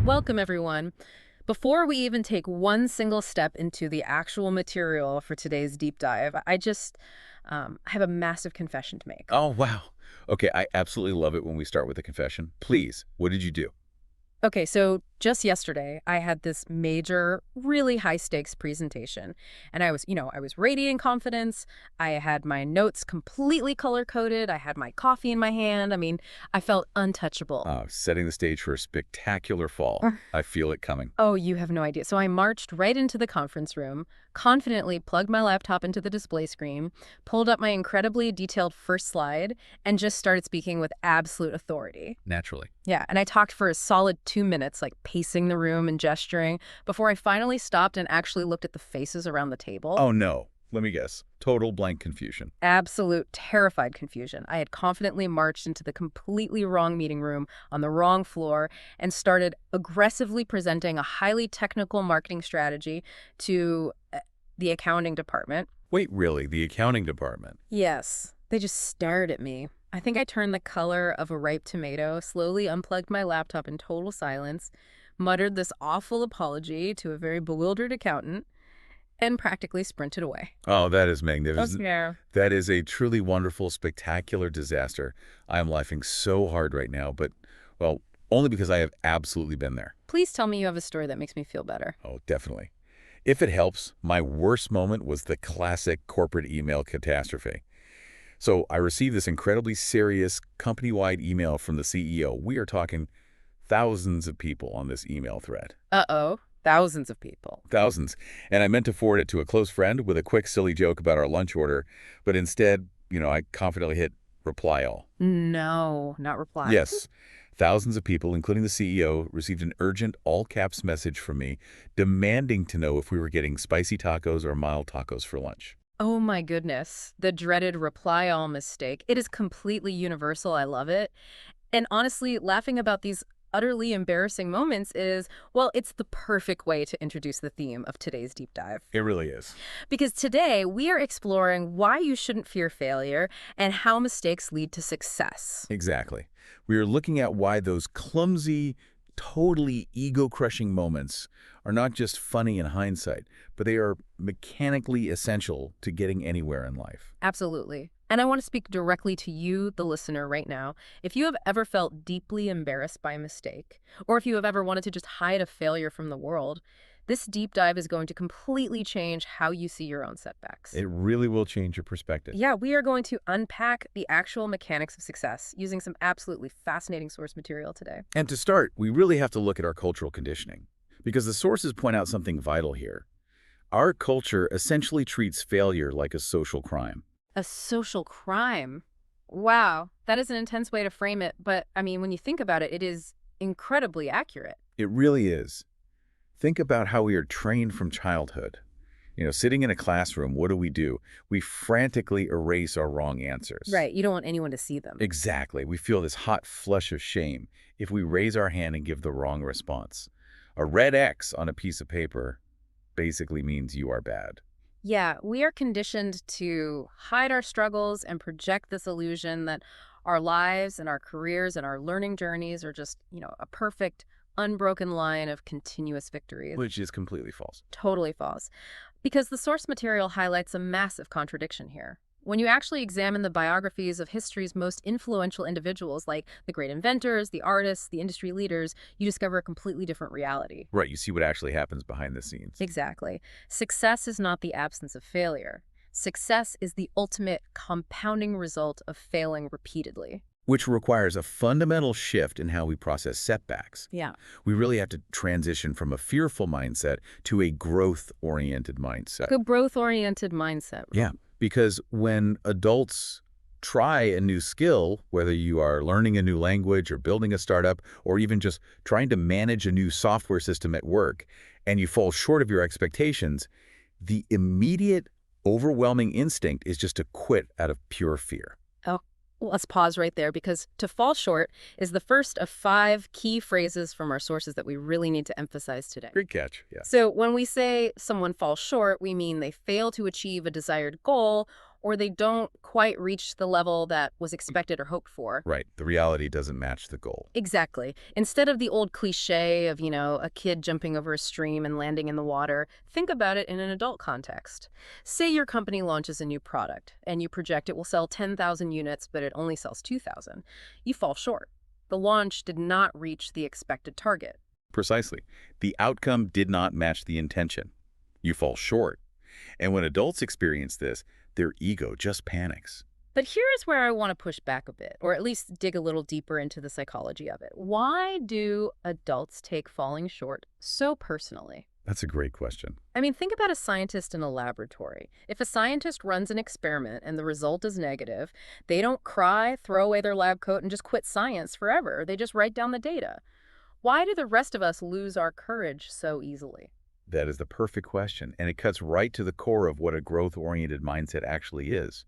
Welcome everyone. Before we even take one single step into the actual material for today's deep dive, I just have a massive confession to make. Oh, wow. Okay, I absolutely love it when we start with a confession. Please, what did you do? Okay, so just yesterday, I had this major, really high stakes presentation. And I was radiating confidence. I had my notes completely color coded. I had my coffee in my hand. I mean, I felt untouchable. Setting the stage for a spectacular fall. I feel it coming. Oh, you have no idea. So I marched right into the conference room, confidently plugged my laptop into the display screen, pulled up my incredibly detailed first slide, and just started speaking with absolute authority. Naturally. Yeah, and I talked for a solid 2 minutes, like pacing the room and gesturing, before I finally stopped and actually looked at the faces around the table. Oh, no. Let me guess. Total blank confusion. Absolute terrified confusion. I had confidently marched into the completely wrong meeting room on the wrong floor and started aggressively presenting a highly technical marketing strategy to the accounting department. Wait, really? The accounting department? Yes, they just stared at me. I think I turned the color of a ripe tomato, slowly unplugged my laptop in total silence, muttered this awful apology to a very bewildered accountant, and practically sprinted away. Oh, that is magnificent. Yeah. That is a truly wonderful, spectacular disaster. I am laughing so hard right now, but, well, only because I have absolutely been there. Please tell me you have a story that makes me feel better. Oh, definitely. If it helps, my worst moment was the classic corporate email catastrophe. So I received this incredibly serious company-wide email from the CEO. We are talking thousands of people on this email thread. Uh-oh. Thousands of people. Thousands. And I meant to forward it to a close friend with a quick, silly joke about our lunch order. But instead, I confidently hit reply all. No, not reply. Yes. Thousands of people, including the CEO, received an urgent all-caps message from me demanding to know if we were getting spicy tacos or mild tacos for lunch. Oh my goodness. The dreaded reply all mistake. It is completely universal. I love it. And honestly, laughing about these utterly embarrassing moments is, well, it's the perfect way to introduce the theme of today's deep dive. It really is. Because today we are exploring why you shouldn't fear failure and how mistakes lead to success. Exactly. We are looking at why those clumsy, totally ego-crushing moments are not just funny in hindsight, but they are mechanically essential to getting anywhere in life. Absolutely. And I want to speak directly to you, the listener, right now. If you have ever felt deeply embarrassed by a mistake, or if you have ever wanted to just hide a failure from the world, this deep dive is going to completely change how you see your own setbacks. It really will change your perspective. Yeah, we are going to unpack the actual mechanics of success using some absolutely fascinating source material today. And to start, we really have to look at our cultural conditioning, because the sources point out something vital here. Our culture essentially treats failure like a social crime. A social crime. Wow, that is an intense way to frame it, but I mean, when you think about it, it is incredibly accurate. It really is. Think about how we are trained from childhood. Sitting in a classroom, what do? We frantically erase our wrong answers. Right, you don't want anyone to see them. Exactly. We feel this hot flush of shame if we raise our hand and give the wrong response. A red X on a piece of paper basically means you are bad. Yeah, we are conditioned to hide our struggles and project this illusion that our lives and our careers and our learning journeys are just, a perfect, unbroken line of continuous victories. Which is completely false. Totally false. Because the source material highlights a massive contradiction here. When you actually examine the biographies of history's most influential individuals, like the great inventors, the artists, the industry leaders, you discover a completely different reality. Right, you see what actually happens behind the scenes. Exactly. Success is not the absence of failure. Success is the ultimate compounding result of failing repeatedly. Which requires a fundamental shift in how we process setbacks. Yeah. We really have to transition from a fearful mindset to a growth-oriented mindset. A growth-oriented mindset. Yeah, because when adults try a new skill, whether you are learning a new language or building a startup or even just trying to manage a new software system at work, and you fall short of your expectations, the immediate, overwhelming instinct is just to quit out of pure fear. Oh, let's pause right there, because to fall short is the first of 5 key phrases from our sources that we really need to emphasize today. Great catch, yeah. So when we say someone falls short, we mean they fail to achieve a desired goal or they don't quite reach the level that was expected or hoped for. Right. The reality doesn't match the goal. Exactly. Instead of the old cliche of, a kid jumping over a stream and landing in the water, think about it in an adult context. Say your company launches a new product and you project it will sell 10,000 units, but it only sells 2,000. You fall short. The launch did not reach the expected target. Precisely. The outcome did not match the intention. You fall short. And when adults experience this, their ego just panics. But here is where I want to push back a bit, or at least dig a little deeper into the psychology of it. Why do adults take falling short so personally? That's a great question. I mean, think about a scientist in a laboratory. If a scientist runs an experiment and the result is negative, they don't cry, throw away their lab coat, and just quit science forever. They just write down the data. Why do the rest of us lose our courage so easily? That is the perfect question, and it cuts right to the core of what a growth-oriented mindset actually is.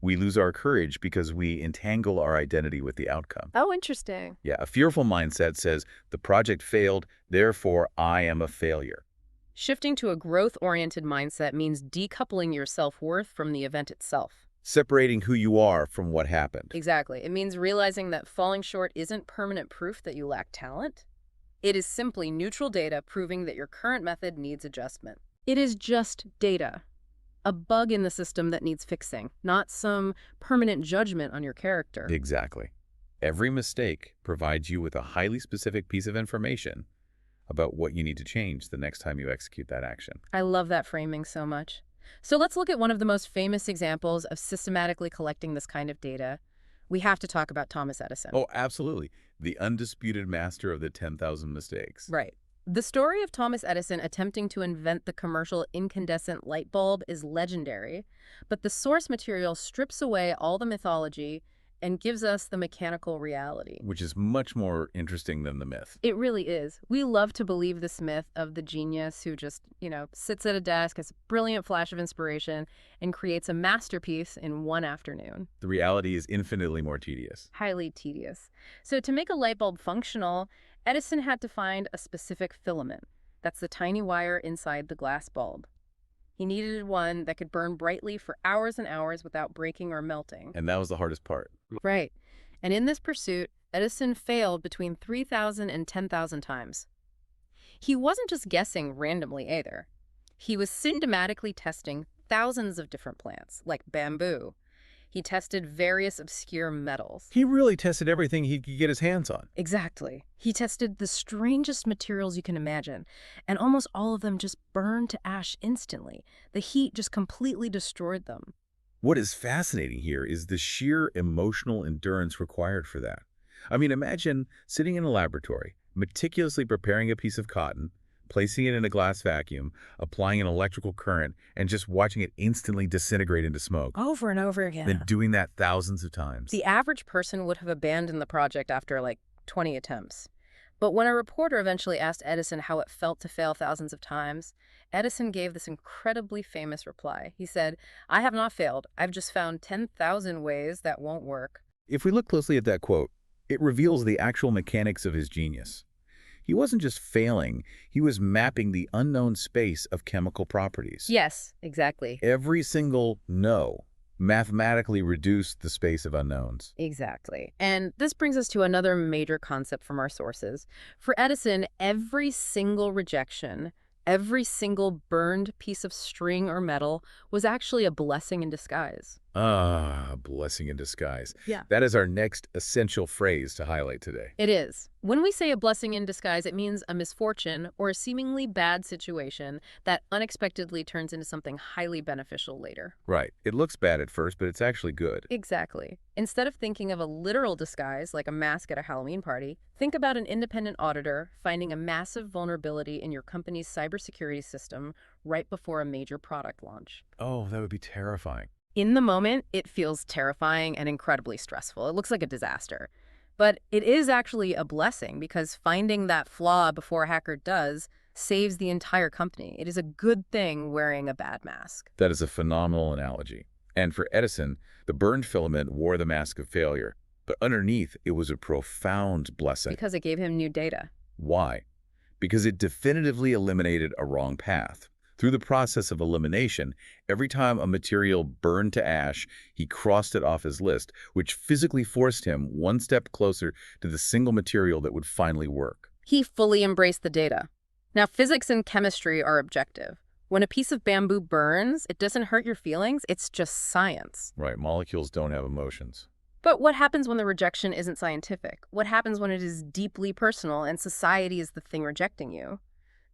We lose our courage because we entangle our identity with the outcome. Oh, interesting. Yeah, a fearful mindset says, the project failed, therefore I am a failure. Shifting to a growth-oriented mindset means decoupling your self-worth from the event itself. Separating who you are from what happened. Exactly. It means realizing that falling short isn't permanent proof that you lack talent. It is simply neutral data proving that your current method needs adjustment. It is just data. A bug in the system that needs fixing, not some permanent judgment on your character. Exactly. Every mistake provides you with a highly specific piece of information about what you need to change the next time you execute that action. I love that framing so much. So let's look at one of the most famous examples of systematically collecting this kind of data. We have to talk about Thomas Edison. Oh, absolutely. The undisputed master of the 10,000 mistakes. Right. The story of Thomas Edison attempting to invent the commercial incandescent light bulb is legendary, but the source material strips away all the mythology and gives us the mechanical reality. Which is much more interesting than the myth. It really is. We love to believe this myth of the genius who just, sits at a desk, has a brilliant flash of inspiration, and creates a masterpiece in one afternoon. The reality is infinitely more tedious. Highly tedious. So to make a light bulb functional, Edison had to find a specific filament. That's the tiny wire inside the glass bulb. He needed one that could burn brightly for hours and hours without breaking or melting. And that was the hardest part. Right. And in this pursuit, Edison failed between 3,000 and 10,000 times. He wasn't just guessing randomly either. He was systematically testing thousands of different plants, like bamboo. He tested various obscure metals. He really tested everything he could get his hands on. Exactly. He tested the strangest materials you can imagine, and almost all of them just burned to ash instantly. The heat just completely destroyed them. What is fascinating here is the sheer emotional endurance required for that. I mean, imagine sitting in a laboratory, meticulously preparing a piece of cotton, placing it in a glass vacuum, applying an electrical current, and just watching it instantly disintegrate into smoke. Over and over again. Then doing that thousands of times. The average person would have abandoned the project after like 20 attempts. But when a reporter eventually asked Edison how it felt to fail thousands of times, Edison gave this incredibly famous reply. He said, "I have not failed. I've just found 10,000 ways that won't work." If we look closely at that quote, it reveals the actual mechanics of his genius. He wasn't just failing, he was mapping the unknown space of chemical properties. Yes, exactly. Every single no mathematically reduced the space of unknowns. Exactly. And this brings us to another major concept from our sources. For Edison, every single rejection, every single burned piece of string or metal was actually a blessing in disguise. Ah, blessing in disguise. Yeah. That is our next essential phrase to highlight today. It is. When we say a blessing in disguise, it means a misfortune or a seemingly bad situation that unexpectedly turns into something highly beneficial later. Right. It looks bad at first, but it's actually good. Exactly. Instead of thinking of a literal disguise like a mask at a Halloween party, think about an independent auditor finding a massive vulnerability in your company's cybersecurity system right before a major product launch. Oh, that would be terrifying. In the moment, it feels terrifying and incredibly stressful. It looks like a disaster. But it is actually a blessing because finding that flaw before a hacker does saves the entire company. It is a good thing wearing a bad mask. That is a phenomenal analogy. And for Edison, the burned filament wore the mask of failure, but underneath it was a profound blessing. Because it gave him new data. Why? Because it definitively eliminated a wrong path. Through the process of elimination, every time a material burned to ash, he crossed it off his list, which physically forced him one step closer to the single material that would finally work. He fully embraced the data. Now, physics and chemistry are objective. When a piece of bamboo burns, it doesn't hurt your feelings, it's just science. Right, molecules don't have emotions. But what happens when the rejection isn't scientific? What happens when it is deeply personal and society is the thing rejecting you?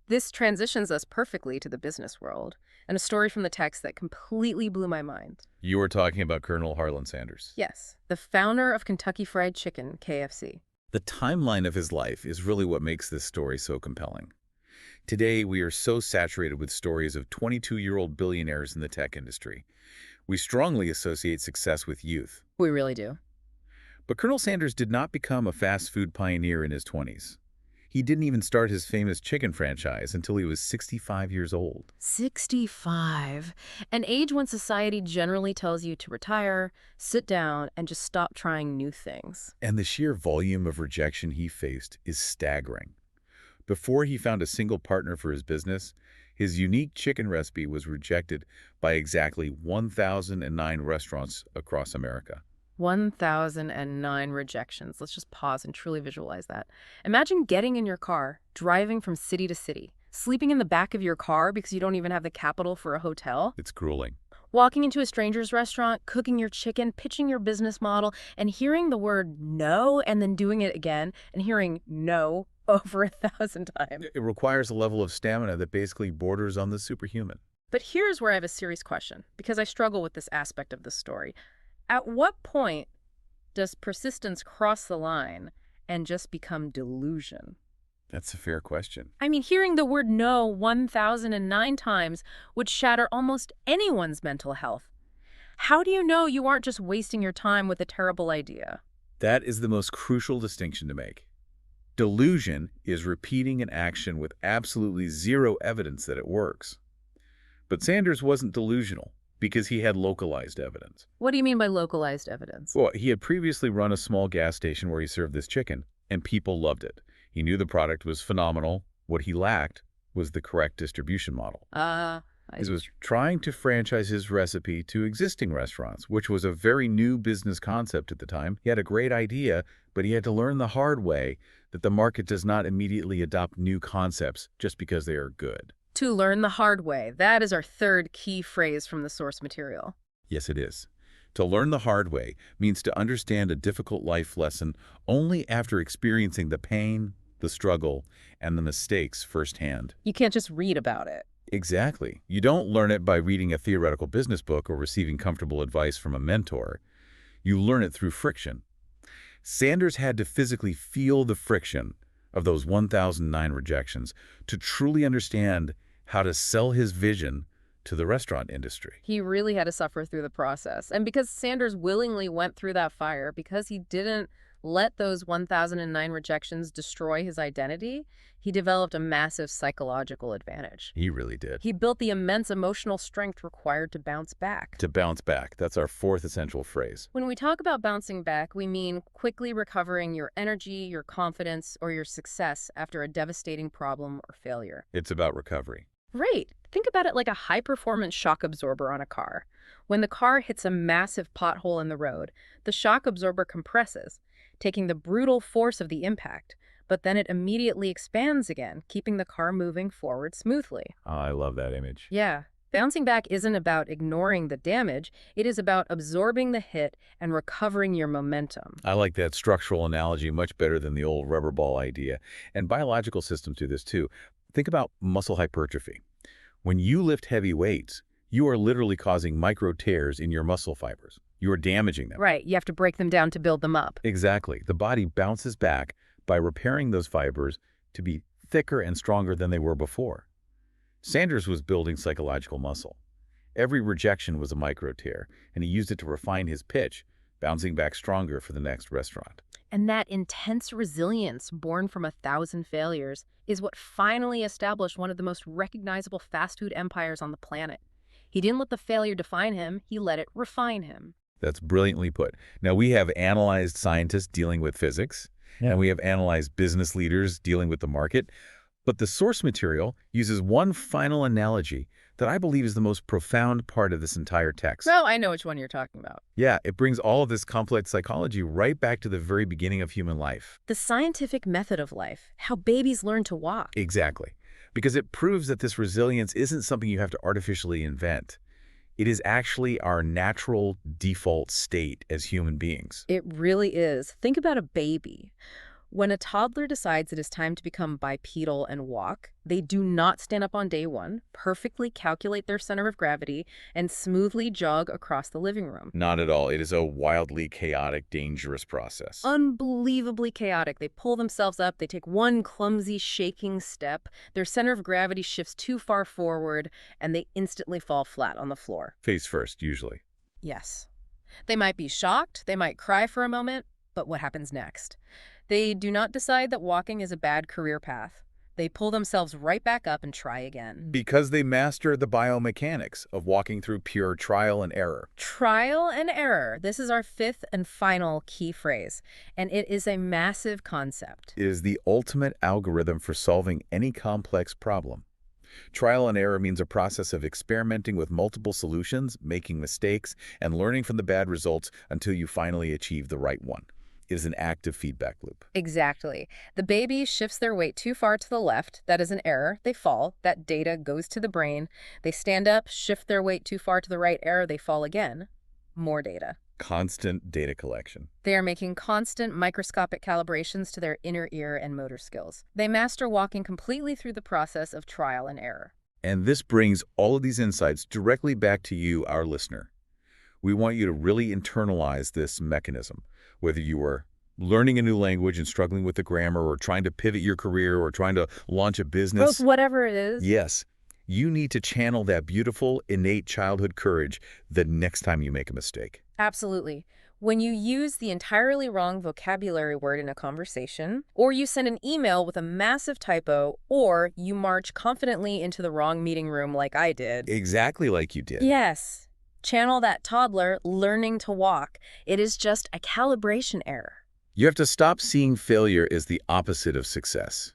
This transitions us perfectly to the business world, and a story from the text that completely blew my mind. You were talking about Colonel Harlan Sanders. Yes, the founder of Kentucky Fried Chicken, KFC. The timeline of his life is really what makes this story so compelling. Today, we are so saturated with stories of 22-year-old billionaires in the tech industry. We strongly associate success with youth. We really do. But Colonel Sanders did not become a fast food pioneer in his 20s. He didn't even start his famous chicken franchise until he was 65 years old. 65. An age when society generally tells you to retire, sit down, and just stop trying new things. And the sheer volume of rejection he faced is staggering. Before he found a single partner for his business, his unique chicken recipe was rejected by exactly 1,009 restaurants across America. 1,009 rejections. Let's just pause and truly visualize that. Imagine getting in your car, driving from city to city, sleeping in the back of your car because you don't even have the capital for a hotel, It's grueling. walking into a stranger's restaurant, cooking your chicken, pitching your business model, and hearing the word no and then doing it again and hearing no over 1,000 times. It requires a level of stamina that basically borders on the superhuman. But here's where I have a serious question, because I struggle with this aspect of the story. At what point does persistence cross the line and just become delusion? That's a fair question. I mean, hearing the word no 1,009 times would shatter almost anyone's mental health. How do you know you aren't just wasting your time with a terrible idea? That is the most crucial distinction to make. Delusion is repeating an action with absolutely zero evidence that it works. But Sanders wasn't delusional because he had localized evidence. What do you mean by localized evidence? Well, he had previously run a small gas station where he served this chicken, and people loved it. He knew the product was phenomenal. What he lacked was the correct distribution model. He was trying to franchise his recipe to existing restaurants, which was a very new business concept at the time. He had a great idea, but he had to learn the hard way that the market does not immediately adopt new concepts just because they are good. To learn the hard way. That is our third key phrase from the source material. Yes, it is. To learn the hard way means to understand a difficult life lesson only after experiencing the pain, the struggle, and the mistakes firsthand. You can't just read about it. Exactly. You don't learn it by reading a theoretical business book or receiving comfortable advice from a mentor. You learn it through friction. Sanders had to physically feel the friction of those 1,009 rejections to truly understand how to sell his vision to the restaurant industry. He really had to suffer through the process. And because Sanders willingly went through that fire, because he didn't let those 1,009 rejections destroy his identity, he developed a massive psychological advantage. He really did. He built the immense emotional strength required to bounce back. To bounce back. That's our fourth essential phrase. When we talk about bouncing back, we mean quickly recovering your energy, your confidence, or your success after a devastating problem or failure. It's about recovery. Right. Think about it like a high-performance shock absorber on a car. When the car hits a massive pothole in the road, the shock absorber compresses, taking the brutal force of the impact, but then it immediately expands again, keeping the car moving forward smoothly. Oh, I love that image. Yeah. Bouncing back isn't about ignoring the damage. It is about absorbing the hit and recovering your momentum. I like that structural analogy much better than the old rubber ball idea. And biological systems do this too. Think about muscle hypertrophy. When you lift heavy weights, you are literally causing micro tears in your muscle fibers. You are damaging them. Right. You have to break them down to build them up. Exactly. The body bounces back by repairing those fibers to be thicker and stronger than they were before. Sanders was building psychological muscle. Every rejection was a micro tear, and he used it to refine his pitch, bouncing back stronger for the next restaurant. And that intense resilience born from 1,000 failures is what finally established one of the most recognizable fast food empires on the planet. He didn't let the failure define him, he let it refine him. That's brilliantly put. Now, we have analyzed scientists dealing with physics, and we have analyzed business leaders dealing with the market. But the source material uses one final analogy that I believe is the most profound part of this entire text. Well, I know which one you're talking about. Yeah, it brings all of this complex psychology right back to the very beginning of human life. The scientific method of life, how babies learn to walk. Exactly. Because it proves that this resilience isn't something you have to artificially invent. It is actually our natural default state as human beings. It really is. Think about a baby. When a toddler decides it is time to become bipedal and walk, they do not stand up on day one, perfectly calculate their center of gravity, and smoothly jog across the living room. Not at all. It is a wildly chaotic, dangerous process. Unbelievably chaotic. They pull themselves up, they take one clumsy, shaking step, their center of gravity shifts too far forward, and they instantly fall flat on the floor. Face first, usually. Yes. They might be shocked, they might cry for a moment, but what happens next? They do not decide that walking is a bad career path. They pull themselves right back up and try again. Because they master the biomechanics of walking through pure trial and error. Trial and error. This is our fifth and final key phrase, and it is a massive concept. It is the ultimate algorithm for solving any complex problem. Trial and error means a process of experimenting with multiple solutions, making mistakes, and learning from the bad results until you finally achieve the right one. It is an active feedback loop. Exactly. The baby shifts their weight too far to the left. That is an error. They fall. That data goes to the brain. They stand up, shift their weight too far to the right. Error. They fall again. More data. Constant data collection. They are making constant microscopic calibrations to their inner ear and motor skills. They master walking completely through the process of trial and error. And this brings all of these insights directly back to you, our listener. We want you to really internalize this mechanism. Whether you are learning a new language and struggling with the grammar, or trying to pivot your career, or trying to launch a business. Both, whatever it is. Yes, you need to channel that beautiful, innate childhood courage the next time you make a mistake. Absolutely. When you use the entirely wrong vocabulary word in a conversation, or you send an email with a massive typo, or you march confidently into the wrong meeting room like I did. Exactly like you did. Yes. Channel that toddler learning to walk. It is just a calibration error. You have to stop seeing failure as the opposite of success.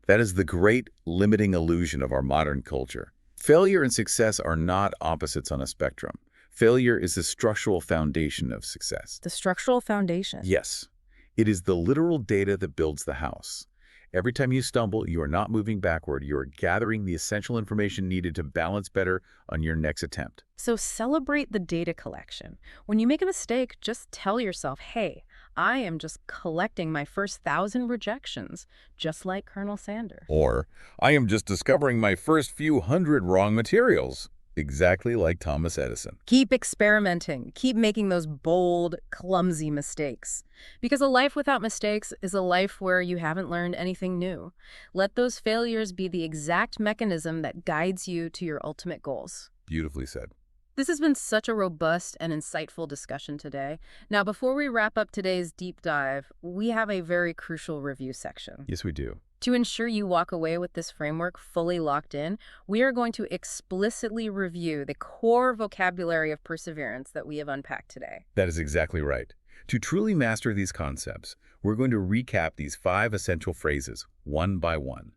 That is the great limiting illusion of our modern culture. Failure and success are not opposites on a spectrum. Failure is the structural foundation of success. The structural foundation. Yes. It is the literal data that builds the house. Every time you stumble, you are not moving backward. You are gathering the essential information needed to balance better on your next attempt. So celebrate the data collection. When you make a mistake, just tell yourself, hey, I am just collecting my first 1,000 rejections, just like Colonel Sanders. Or, I am just discovering my first few hundred wrong materials. Exactly like Thomas Edison. Keep experimenting. Keep making those bold, clumsy mistakes. Because a life without mistakes is a life where you haven't learned anything new. Let those failures be the exact mechanism that guides you to your ultimate goals. Beautifully said. This has been such a robust and insightful discussion today. Now, before we wrap up today's deep dive, we have a very crucial review section. Yes, we do. To ensure you walk away with this framework fully locked in, we are going to explicitly review the core vocabulary of perseverance that we have unpacked today. That is exactly right. To truly master these concepts, we're going to recap these 5 essential phrases one by one.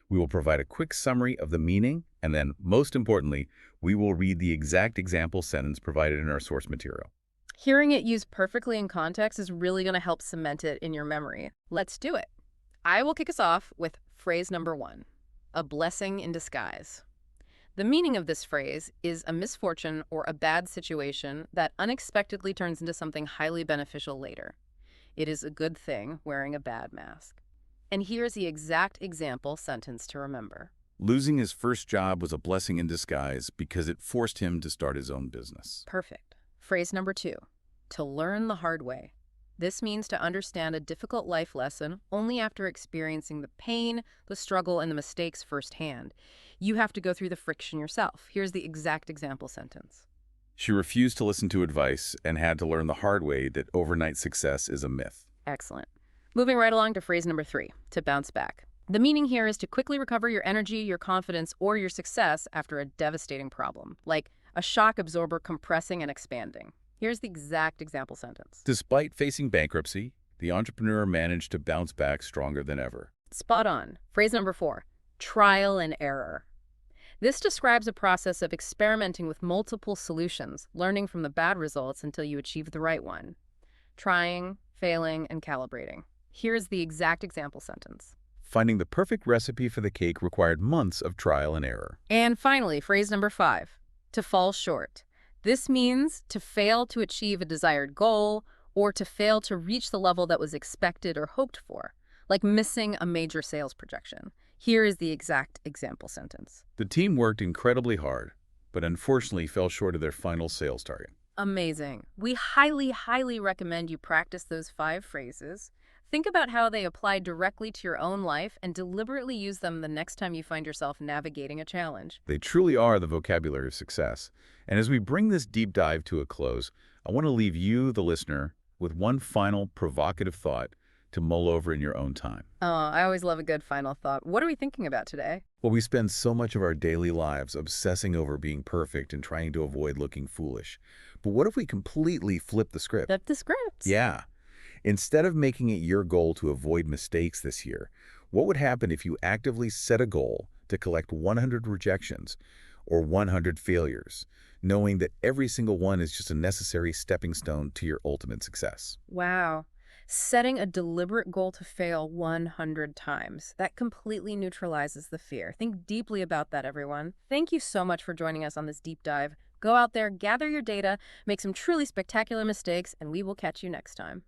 We will provide a quick summary of the meaning, and then, most importantly, we will read the exact example sentence provided in our source material. Hearing it used perfectly in context is really going to help cement it in your memory. Let's do it. I will kick us off with phrase number 1, a blessing in disguise. The meaning of this phrase is a misfortune or a bad situation that unexpectedly turns into something highly beneficial later. It is a good thing wearing a bad mask. And here's the exact example sentence to remember. Losing his first job was a blessing in disguise because it forced him to start his own business. Perfect. Phrase number 2, to learn the hard way. This means to understand a difficult life lesson only after experiencing the pain, the struggle, and the mistakes firsthand. You have to go through the friction yourself. Here's the exact example sentence. She refused to listen to advice and had to learn the hard way that overnight success is a myth. Excellent. Moving right along to phrase number 3, to bounce back. The meaning here is to quickly recover your energy, your confidence, or your success after a devastating problem, like a shock absorber compressing and expanding. Here's the exact example sentence. Despite facing bankruptcy, the entrepreneur managed to bounce back stronger than ever. Spot on. Phrase number 4, trial and error. This describes a process of experimenting with multiple solutions, learning from the bad results until you achieve the right one. Trying, failing, and calibrating. Here's the exact example sentence. Finding the perfect recipe for the cake required months of trial and error. And finally, phrase number 5, to fall short. This means to fail to achieve a desired goal or to fail to reach the level that was expected or hoped for, like missing a major sales projection. Here is the exact example sentence. The team worked incredibly hard, but unfortunately fell short of their final sales target. Amazing. We highly, highly recommend you practice those 5 phrases. Think about how they apply directly to your own life and deliberately use them the next time you find yourself navigating a challenge. They truly are the vocabulary of success. And as we bring this deep dive to a close, I want to leave you, the listener, with one final provocative thought to mull over in your own time. Oh, I always love a good final thought. What are we thinking about today? Well, we spend so much of our daily lives obsessing over being perfect and trying to avoid looking foolish. But what if we completely flip the script? Flip the script. Yeah. Instead of making it your goal to avoid mistakes this year, what would happen if you actively set a goal to collect 100 rejections or 100 failures, knowing that every single one is just a necessary stepping stone to your ultimate success? Wow. Setting a deliberate goal to fail 100 times. That completely neutralizes the fear. Think deeply about that, everyone. Thank you so much for joining us on this deep dive. Go out there, gather your data, make some truly spectacular mistakes, and we will catch you next time.